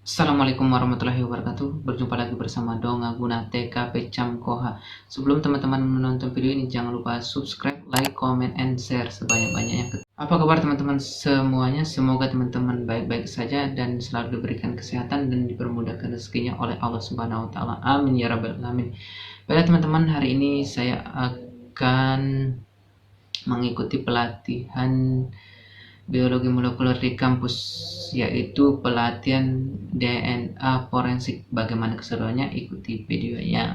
Assalamualaikum warahmatullahi wabarakatuh. Berjumpa lagi bersama Donga Guna TKP Cam Koha. Sebelum teman-teman menonton video ini, jangan lupa subscribe, like, comment, and share sebanyak-banyaknya. Apa kabar teman-teman semuanya? Semoga teman-teman baik-baik saja dan selalu diberikan kesehatan dan dipermudahkan rezekinya oleh Allah Subhanahu wa taala. Amin ya rabbal alamin. Baiklah teman-teman, hari ini saya akan mengikuti pelatihan biologi molekuler di kampus, yaitu pelatihan DNA forensik. Bagaimana keseruannya? Ikuti videonya.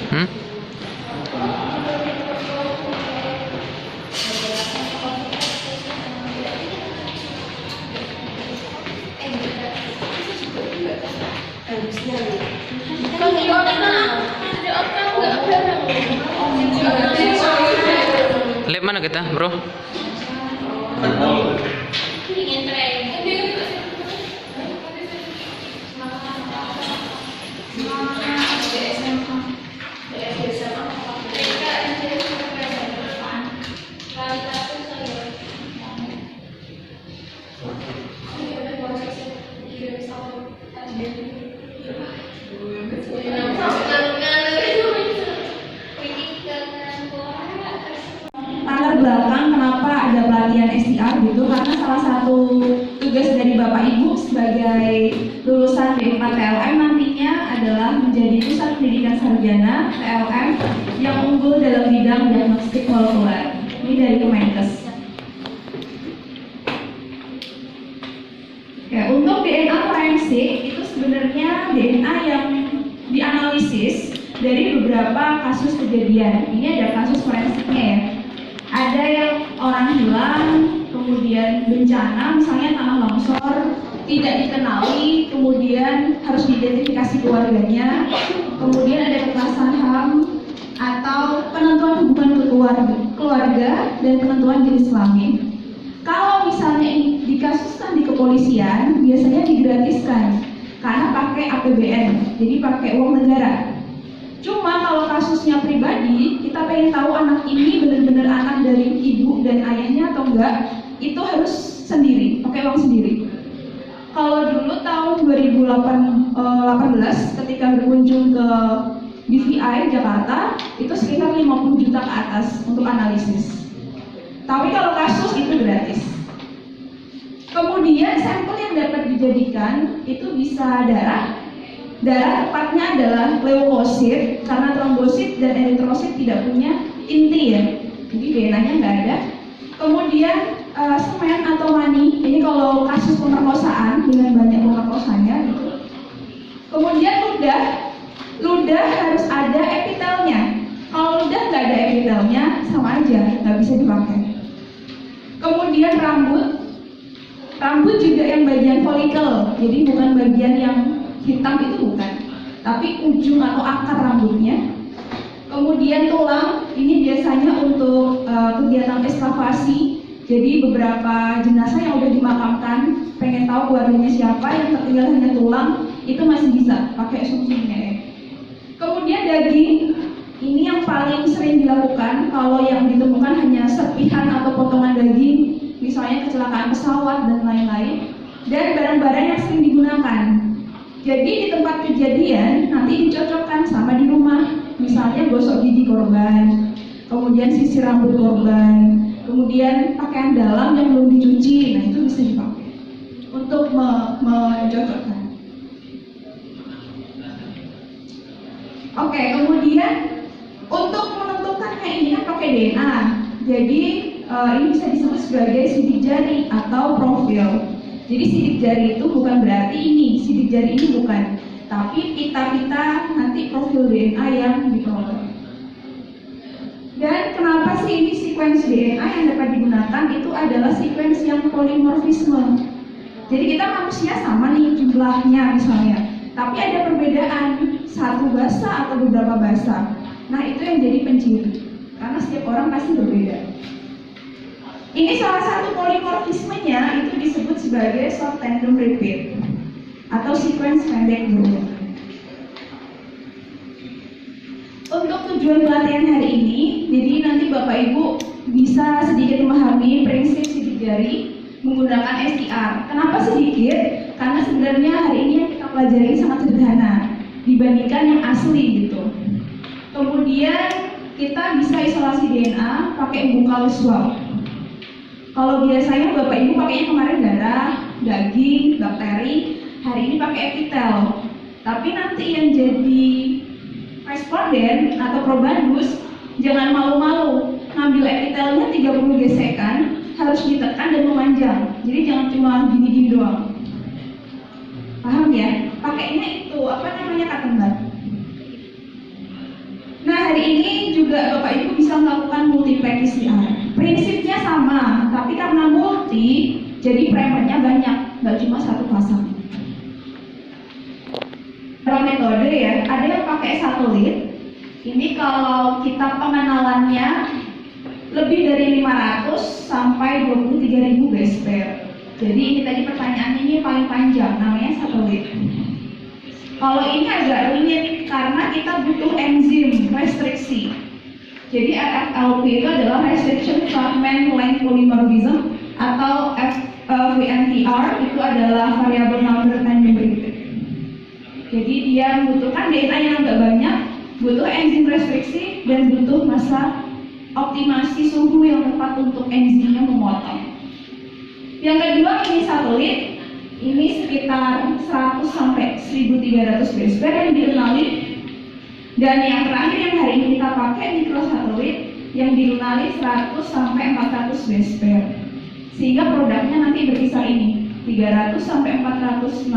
Hmm? Lab mana kita, bro? Latar belakang kenapa ada pelatihan STR gitu, karena salah satu tugas dari Bapak Ibu sebagai lulusan D4 TLM nantinya adalah menjadi pusat pendidikan sarjana TLM yang unggul dalam bidang diagnostik molekuler. Ini dari Kemenkes. Ya, untuk DNA forensik itu sebenarnya DNA yang dianalisis dari beberapa kasus kejadian. Ini ada kasus forensiknya ya. Ada yang orang hilang, kemudian bencana, misalnya tanah longsor, tidak dikenali, kemudian harus diidentifikasi keluarganya, kemudian ada kekerasan HAM, atau penentuan hubungan keluarga dan penentuan jenis kelamin. Kalau misalnya ini dikasuskan di kepolisian, biasanya digratiskan karena pakai APBN, jadi pakai uang negara. Cuma kalau kasusnya pribadi, kita pengen tahu anak ini benar-benar anak dari ibu dan ayahnya atau enggak, itu harus sendiri, pakai uang sendiri. Kalau dulu tahun 2018 ketika berkunjung ke DVI Jakarta, itu sekitar 50 juta ke atas untuk analisis. Tapi kalau kasus itu gratis. Kemudian sampel yang dapat dijadikan itu bisa darah tepatnya adalah leukosit, karena trombosit dan eritrosit tidak punya inti ya, jadi DNA-nya nggak ada. Kemudian semen atau mani, ini kalau kasus pemerkosaan dengan banyak pemerkosanya gitu. Kemudian ludah harus ada epitelnya. Kalau ludah nggak ada epitelnya, sama aja nggak bisa dipakai. Kemudian rambut juga yang bagian folikel, jadi bukan bagian yang hitam itu bukan, tapi ujung atau akar rambutnya. Kemudian tulang, ini biasanya untuk kegiatan ekskavasi. Jadi beberapa jenazah yang udah dimakamkan, pengen tahu keluarganya siapa, yang tertinggal hanya tulang, itu masih bisa pakai sucinya ya. Kemudian daging, ini yang paling sering dilakukan kalau yang ditemukan hanya serpihan atau potongan daging, misalnya kecelakaan pesawat dan lain-lain, dan barang-barang yang sering digunakan. Jadi di tempat kejadian nanti dicocokkan sama di rumah, misalnya gosok gigi korban, kemudian sisir rambut korban, kemudian pakaian dalam yang belum dicuci, nah itu bisa dipakai untuk mencocokkan. Oke, kemudian untuk menentukannya ini kan pakai DNA, jadi ini bisa disebut sebagai sidik jari atau profil. Jadi sidik jari itu bukan berarti ini, sidik jari ini bukan, tapi pita-pita nanti profil DNA yang diperoleh. Dan kenapa sih ini sequence DNA yang dapat digunakan itu adalah sequence yang polimorfisme. Jadi kita manusia sama nih jumlahnya misalnya, tapi ada perbedaan satu bahasa atau beberapa bahasa. Nah itu yang jadi penciri, karena setiap orang pasti berbeda. Ini salah satu polimorfismenya itu disebut sebagai short tandem repeat atau sequence pendek berulang. Untuk tujuan pelatihan hari ini, jadi nanti Bapak Ibu bisa sedikit memahami prinsip sidik jari menggunakan STR. Kenapa sedikit? Karena sebenarnya hari ini yang kita pelajari sangat sederhana dibandingkan yang asli gitu. Kemudian kita bisa isolasi DNA pakai buccal swab. Kalau biasanya Bapak Ibu pakainya kemarin darah, daging, bakteri, hari ini pakai epitel. Tapi nanti yang jadi responden atau probandus jangan malu-malu, ngambil epitelnya 30 gesekan, harus ditekan dan memanjang. Jadi jangan cuma gini-gini doang. Paham ya? Pakainya itu Kattenbat. Nah hari ini juga Bapak Ibu bisa melakukan multiplex PCR. Prinsipnya sama, tapi karena multi, jadi primernya banyak, nggak cuma satu pasang. Beberapa metode ya, ada yang pakai satelit. Ini kalau kita pengenalannya lebih dari 500 sampai 23.000 base pair. Jadi ini tadi pertanyaannya ini paling panjang, namanya satelit. Kalau ini agak rumit karena kita butuh enzim restriksi. Jadi RFLP itu adalah Restriction Fragment Length Polymorphism atau VNTR, itu adalah variable number tandem repeat. Jadi dia membutuhkan DNA yang agak banyak, butuh enzim restriksi, dan butuh masa optimasi suhu yang tepat untuk enzimnya memotong. Yang kedua ini satelit, ini sekitar 100 sampai 1300 base pair yang dilunali. Dan yang terakhir yang hari ini kita pakai mikrosatelit yang dilunali 100 sampai 400 base pair. Sehingga produknya nanti berkisar ini 300 sampai 465,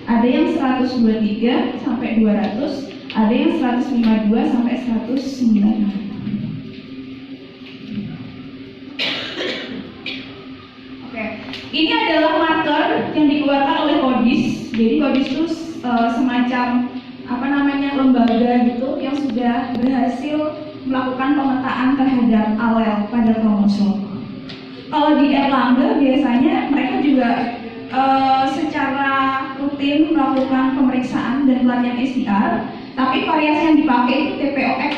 ada yang 123 sampai 200, ada yang 152 sampai 109. Ini adalah marker yang dikeluarkan oleh CODIS. Jadi CODIS itu semacam lembaga gitu yang sudah berhasil melakukan pemetaan terhadap alel pada kromosom. Kalau di Erlangga biasanya mereka juga secara rutin melakukan pemeriksaan dan pelatihan SDR, tapi variasi yang dipakai itu TPOX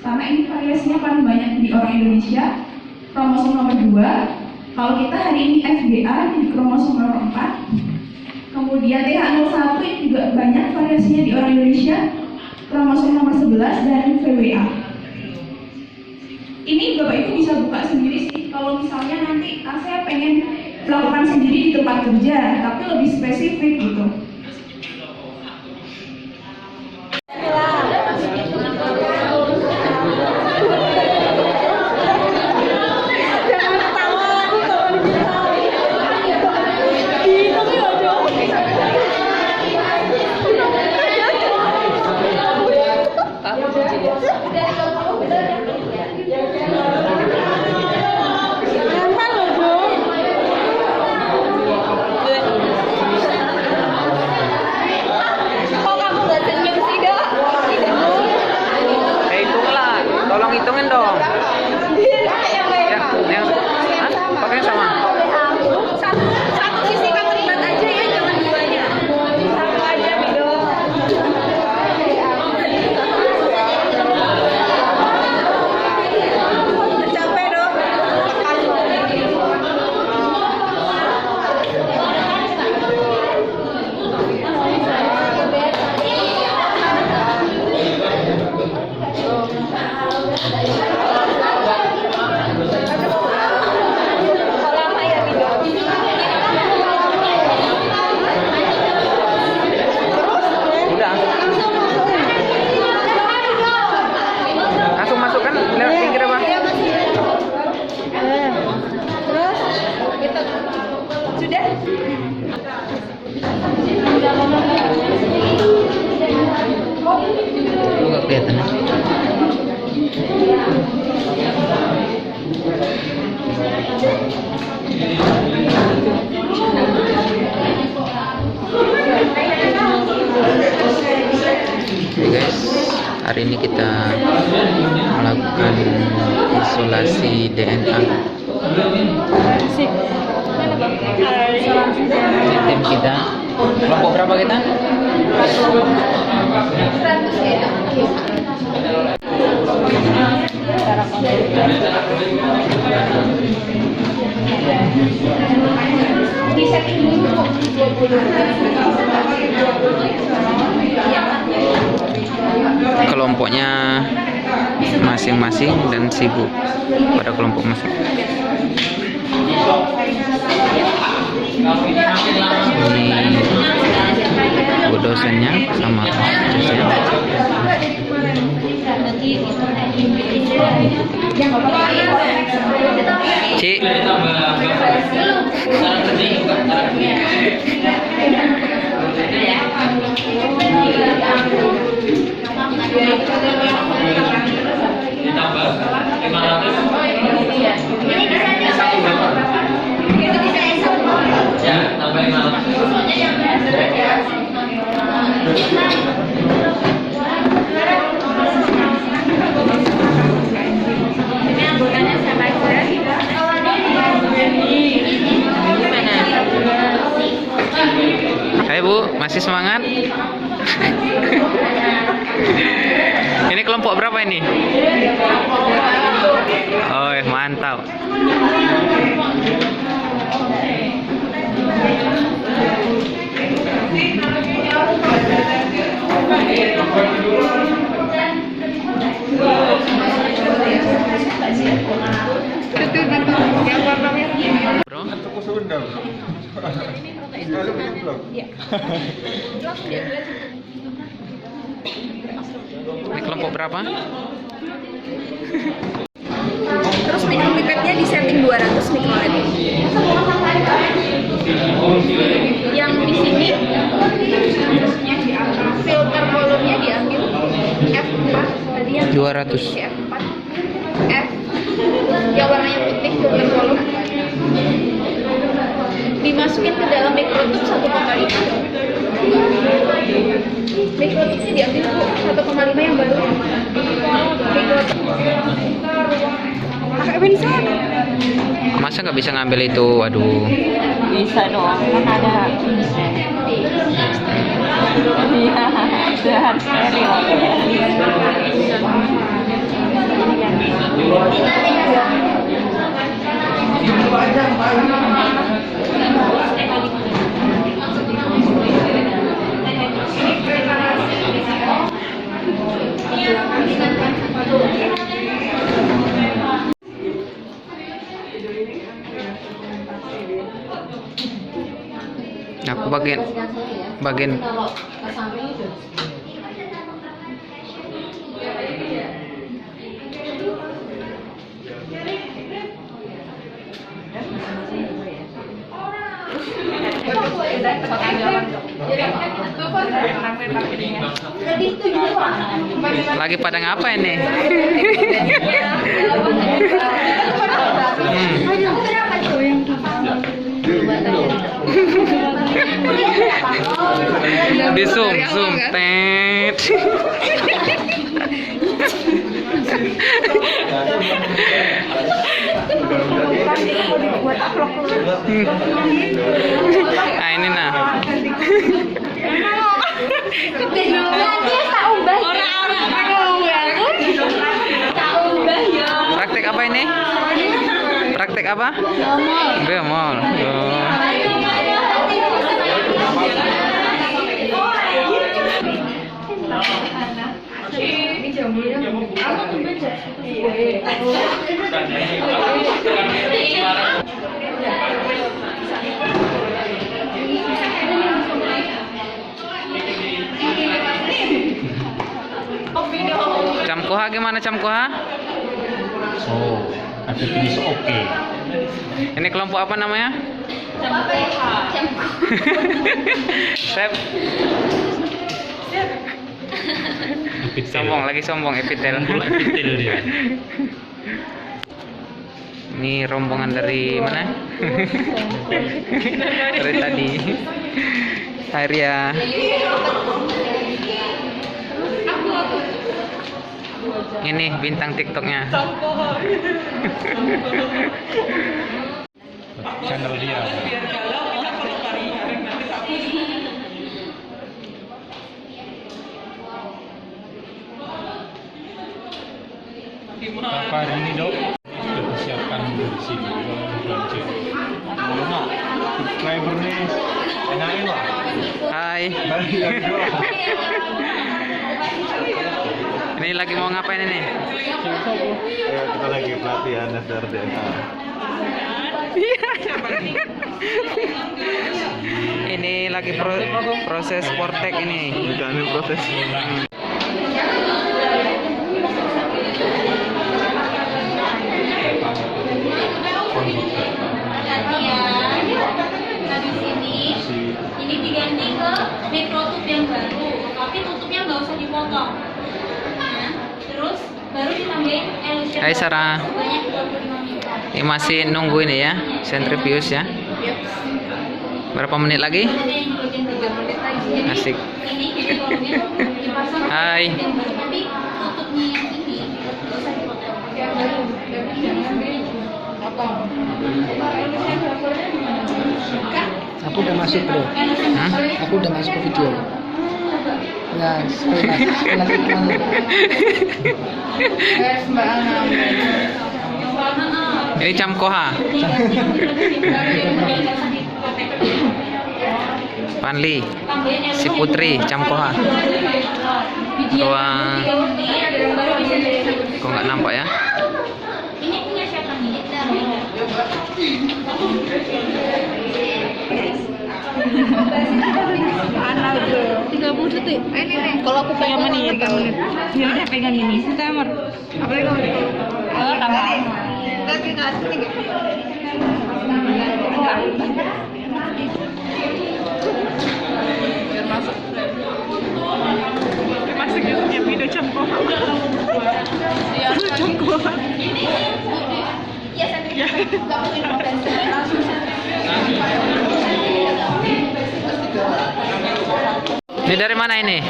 karena ini variasinya paling banyak di orang Indonesia, kromosom nomor 2. Kalau kita hari ini FGA di kromosom nomor 4, kemudian TH01 ini juga banyak variasinya di orang Indonesia, kromosom nomor 11 dan VWA. Ini Bapak Ibu bisa buka sendiri sih, kalau misalnya nanti saya pengen melakukan sendiri di tempat kerja, tapi lebih spesifik gitu. Hitungin dong. Ya, pakai sama. Satu sisi kamu lihat aja ya, jangan duanya. Satu aja Bido. Capek dong. Langsung masukkan lewat pinggir apa? Terus sudah. Nggak kelihatan. Oke guys, hari ini kita melakukan isolasi DNA. Tim kita, kelompok berapa kita? Kelompoknya masing-masing dan sibuk pada kelompok masing. Ini bu dosennya sama asisnya. Cik. Ditambah 500. Ya, tambah 500. Hai Bu, masih semangat? Ini kelompok berapa ini? Oh, mantap. Ini kelompok berapa? Terus micropipetnya di setting 200 mikrolet. Yang di sini filter volumenya diambil F4 tadi yang 200. F4 F yang warnanya putih filter volume dimasukin ke dalam mikrotube 1,5. Mikrotube-nya diambil 1,5 yang baru. Mikrotube pakai pensel. Masa nggak bisa ngambil itu? Aduh. Bisa dong, kan ada iya, sudah harus steril. Aku bagian lagi pada ngapa ini? Di zoom tet. Nah ini nah. Praktek apa ini? Praktek apa? Bemol. Camkoha gimana Camkoha? Oh, ada finish oke. Ini kelompok apa namanya? Sep. Sombong lagi sombong epitel. Epitel dia. Ini rombongan dari mana? Dari tadi. Arya. Ini bintang TikToknya. Channel dia. Apa hari ini dok? Sudah disiapkan di sini belanja. Mana? Subscriber nih, enakin lah. Hai. Ini lagi mau ngapain ini? Kita lagi pelatihan SRDA. Ini lagi proses sportek ini. Jalanin proses. Nah di sini ini diganti ke mikrotube yang baru, tapi tutupnya nggak usah dipotong. Nah, terus baru ditambahin L-shape. Hai Sarah. Banyak 25 mikro. Ini masih nunggu ini ya, centrifuge ya. Berapa menit lagi? Ada yang di bagian 3 menit lagi. Jadi Asik. ini jadi kolomnya dipasang ke Hai. yang baru, tapi tutupnya yang ini nggak usah dipotong. Yang baru, potong. Aku udah masuk bro, aku udah masuk ke video. Ya, sekolah iklan. Ini Camkoha. Panli, si Putri Camkoha. Ruang. Kok nggak nampak ya? Ini punya siapa nih? 30 detik. Kalau aku pengen menit 3 menit. Ya udah pegang ini. Timer. Apa lagi kamu? Oh, tambah. Tapi enggak asik. Biar masuk. Masuk ya video jam kok. Iya, jam kok. Iya, saya enggak mungkin langsung Ini dari mana ini?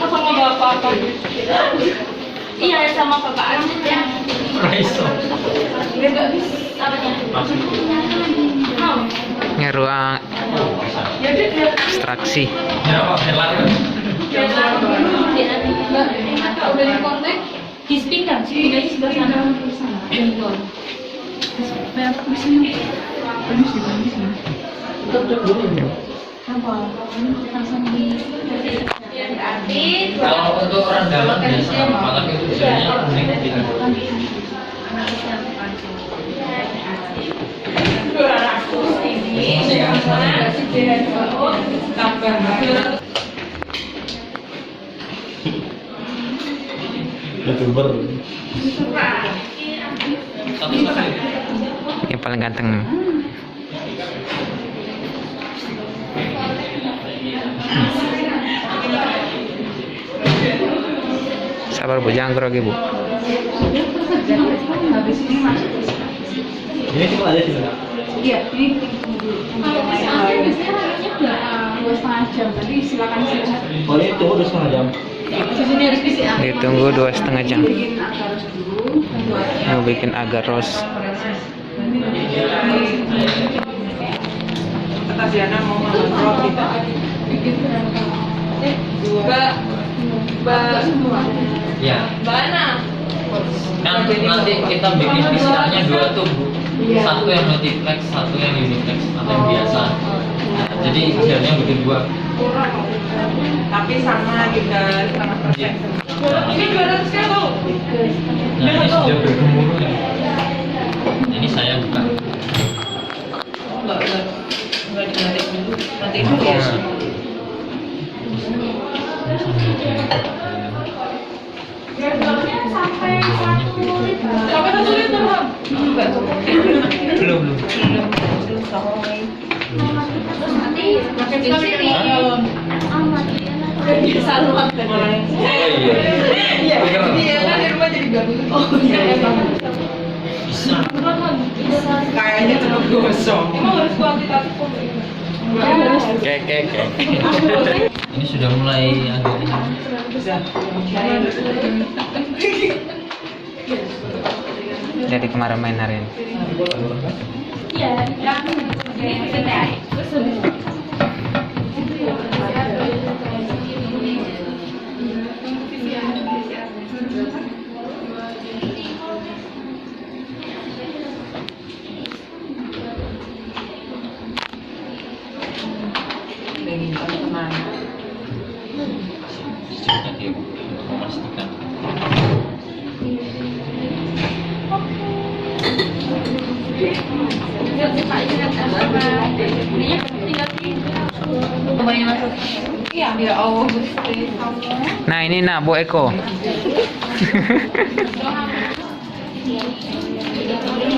Sama bapak. Iya, sama bapak aja. Raiso. Ini ruang ekstraksi. Ya, Pak, helat. Udah di kontak di speaker di sebelah sana. Kalau untuk orang dalam biasa apa, tapi tujuannya kuning tidak. YouTuber. Satu-satu. Yang paling ganteng. Sabar Bu, jangan grogi Bu. Ini cuma ada sih. Iya, ini biasanya harusnya 2,5 jam. Tapi silakan silakan. Oh ini tunggu 2,5 jam. Di sini harus PCR. Ditunggu 2,5 jam. Bikin agar dulu. Mau bikin agar-ros. Atas Diana mau ngontrol kita. Ya. Bana. Kan nanti kita bikin PCR-nya 2 tuh, Bu. Satu yang multiplex, satu yang uniplex atau yang biasa. Nah, jadi hasilnya bikin 2. Tapi sama juga 100%. Ini 200 kan tuh. Nah, ini sudah bergemuruh ya. Ini saya buka. Enggak dilantik dulu. Nanti dulu ya. Sampai 1 liter. Sampai 1 liter, Bang. Belum. Terus nanti makin di sini. Selalu makan. Oh iya. Iya kan di rumah jadi gabung. Oh iya. Bisa. Kayaknya cuma gosong. Emang harus kuantitatif kok. Oke. Ini sudah mulai agak Jadi kemarin main hari ini. Iya, jadi kedai. Terus sejaknya dia memastikan. Ya Allah. Nah ini nak Bu Eko.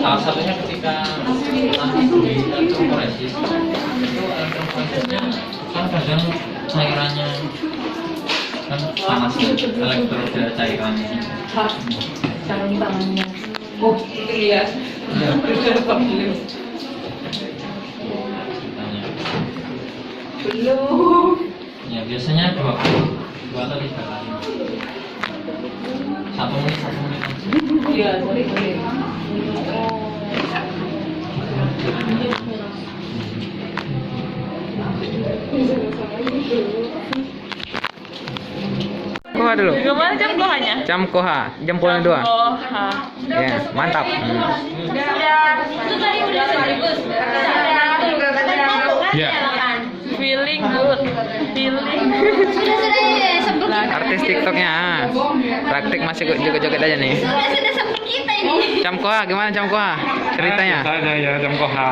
Salah satunya ketika nanti di elektroforesis itu elektroforesisnya kan kadang cairannya kan panas ya, elektroda cairannya. Sarung tangannya. Oh, iya. Belum. Ya biasanya 2 atau 3 kali. 1 menit aja. Iya, sorry. Koha dulu. Gimana jam kohanya? Jam koha, jempolnya 2. Ya, mantap. itu tadi udah sekaligus. Ya. Feeling good. Feeling. Sudah ya, sebelum Artis TikToknya. Praktik masih joget-joget aja nih. Sudah sampai kita ini. Camkoha, gimana Camkoha? Ceritanya. Saya ya Camkoha.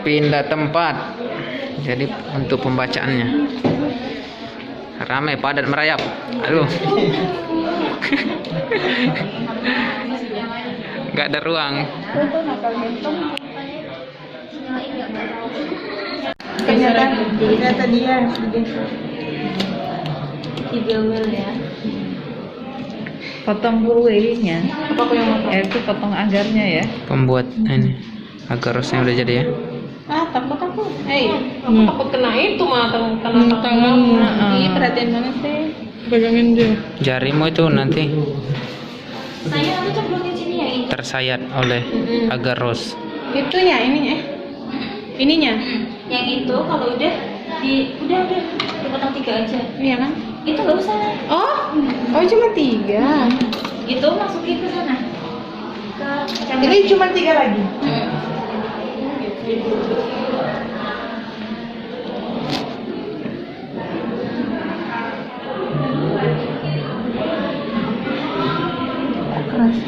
Pindah tempat. Jadi untuk pembacaannya. Ramai, padat, merayap. Aduh. Gak ada ruang. Ternyata dia Digambar ya. potong dulu ininya. Apa aku yang potong? Itu potong agarnya ya. Pembuat ini agar rosnya udah jadi ya. Takut aku. Aku takut kena itu mah kena tangan. Iya, perhatian banget sih. Pegangin dia. Jarimu itu nanti Saya aku cemplungin sini ya ini. tersayat oleh agar ros. Itunya ininya. Ininya. Yang itu kalau udah dipotong 3 aja. Iya kan? Itu nggak usah. Oh cuma 3. Itu masukin ke sana. Ke Ini cuma 3 lagi. Keras.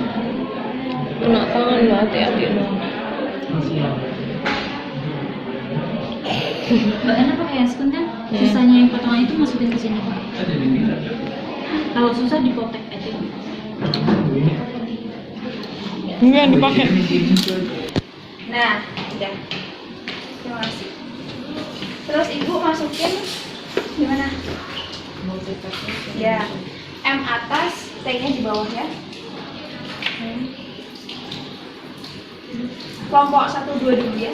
Kena tangan lo, hati-hati lo. Mbak Ana pakai handscoon kan? Sisanya yang potongan itu masukin ke sini. Kalau susah dipotek aja. Enggak dipakai. Nah, udah. Terima kasih. Terus ibu masukin gimana? Ya, M atas, T-nya di bawah ya. Kelompok 1, 2 dulu ya.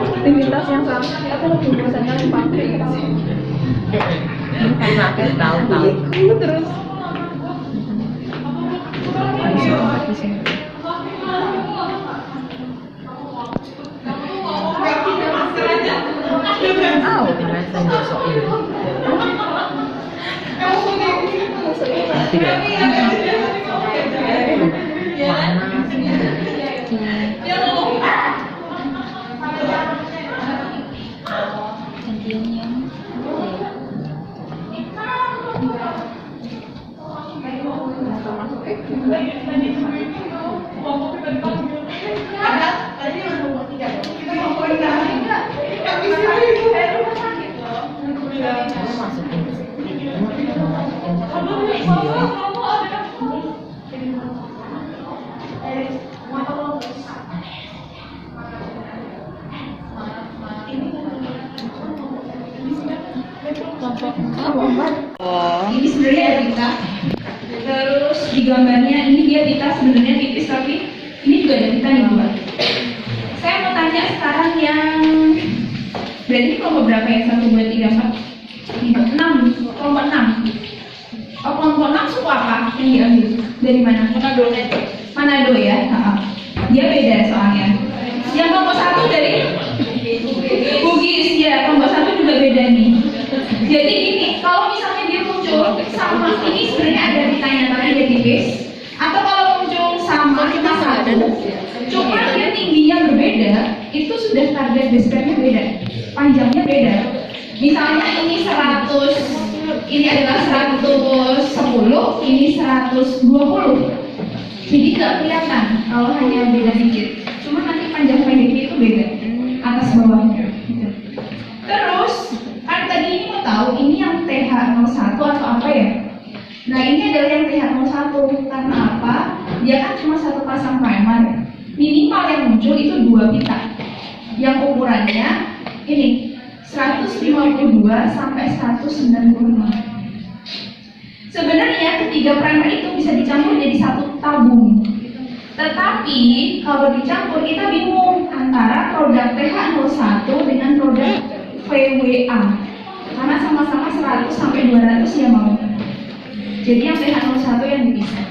Aktivitas yang sama, tapi lebih bosannya yang pakai. Tahu terus. Ini sebenarnya ada pita. Terus di gambarnya ini dia pita sebenarnya tipis, tapi ini juga ada pita nih buat. Saya mau tanya sekarang yang berarti kelompok berapa ya? 1, 2, 3, 4, 5, 6. Kelompok 6. Oh, kelompok 6 suku apa yang diambil? Dari mana? Manado. Manado ya. Dia beda soalnya. Yang kelompok 1 dari Bugis ya. Kelompok 1 juga beda nih. Jadi ini kalau misalnya dia muncul sama ini sebenarnya ada pitanya tapi dia tipis. Atau kalau muncul sama kita satu, cuma dia tingginya berbeda, itu sudah target base pairnya beda, panjangnya beda. Misalnya ini 100, ini adalah 110, ini 120. Jadi nggak kelihatan kalau hanya beda dikit. Cuma nanti panjang pendeknya itu beda, atas bawahnya. Gitu. Terus kan tadi ini mau tahu ini yang TH01 atau apa ya? Nah ini adalah yang TH01 karena apa? Dia kan cuma satu pasang primer. Minimal yang muncul itu 2 pita. Yang ukurannya ini 152 sampai 195. Sebenarnya ketiga primer itu bisa dicampur jadi satu tabung. Tetapi kalau dicampur kita bingung antara produk TH01 dengan produk VWA. Karena sama-sama 100 sampai 200 ya mau. Jadi yang TH01 yang dipisah.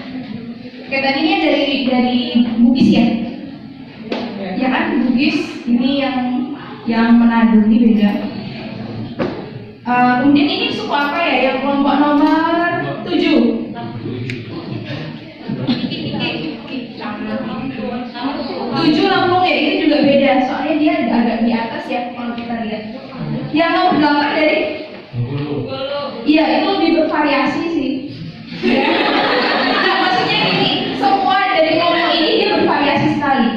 Oke, tadi ini dari Bugis ya. Ya kan Bugis ini yang Manado ini beda. Kemudian ini suku apa ya? Yang kelompok nomor 7. 7 lambung ya, ini juga beda. Soalnya dia agak di atas ya kalau kita lihat. Yang nomor 8 dari iya, itu lebih bervariasi sih. Nah, maksudnya gini, semua dari ngomong ini dia bervariasi sekali.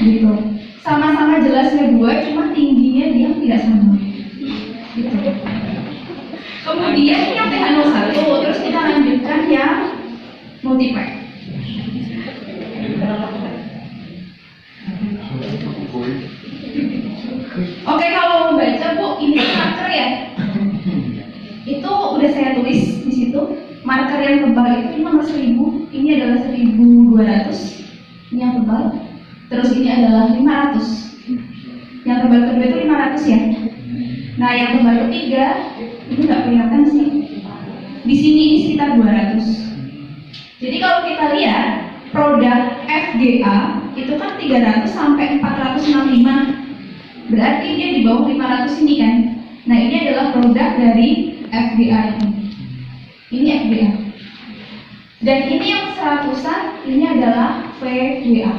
Gitu. Sama-sama jelasnya 2, cuma tingginya dia tidak sama. Gitu. Kemudian yang PH01, terus kita lanjutkan yang multiplex. Oke, kalau mau baca Bu, ini marker ya. Itu udah saya tulis di situ. Marker yang tebal itu nomor 1000, ini adalah 1200. Ini yang tebal. Terus ini adalah 500. Yang tebal kedua itu 500 ya. Nah, yang tebal ketiga ini nggak kelihatan sih. Di sini ini sekitar 200. Jadi kalau kita lihat produk FGA itu kan 300 sampai 465. Berarti dia di bawah 500 ini kan. Nah, ini adalah produk dari FGA ini. Ini FGA. Dan ini yang 100-an, ini adalah VGA.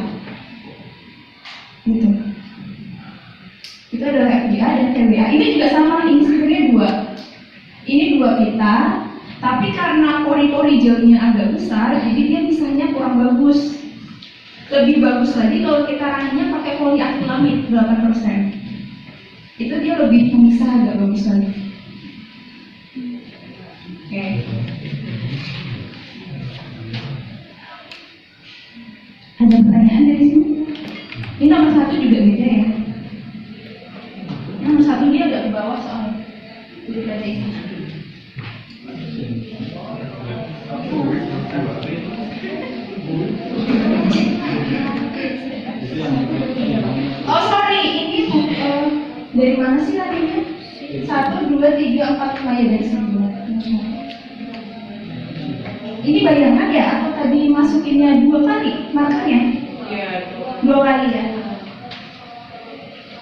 Gitu. Itu adalah FGA dan VGA. Ini juga sama, ini sebenarnya 2. Ini 2 pita, tapi karena pori-pori gelnya agak besar, jadi dia misalnya kurang bagus. Lebih bagus lagi kalau kita ranginya pakai poliakrilamid 8%. Itu dia lebih memisah, agak bagus lagi. Oke. Ada pertanyaan dari sini? Ini nomor 1 juga beda ya. Nomor 1 dia agak ke bawah soalnya. Jadi baca ini. Oh sorry, ini dari mana sih larinya? 1, 2, 3, 4, 5 ya dari sini. Ini bayangan ya atau tadi masukinnya 2 kali markernya? Iya. 2 kali ya.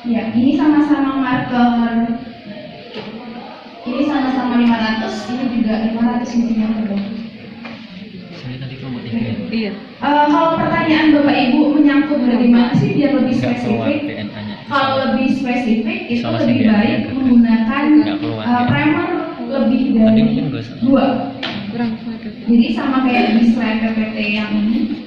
Ya, ini sama-sama marker. Ini sama-sama 500, ini juga 500 isinya kedua. Iya. Kalau pertanyaan Bapak Ibu menyangkut bagaimana sih biar lebih spesifik? Kalau lebih spesifik itu lebih baik menggunakan primer lebih dari 2. Kurang. Jadi sama kayak di slide PPT yang ini.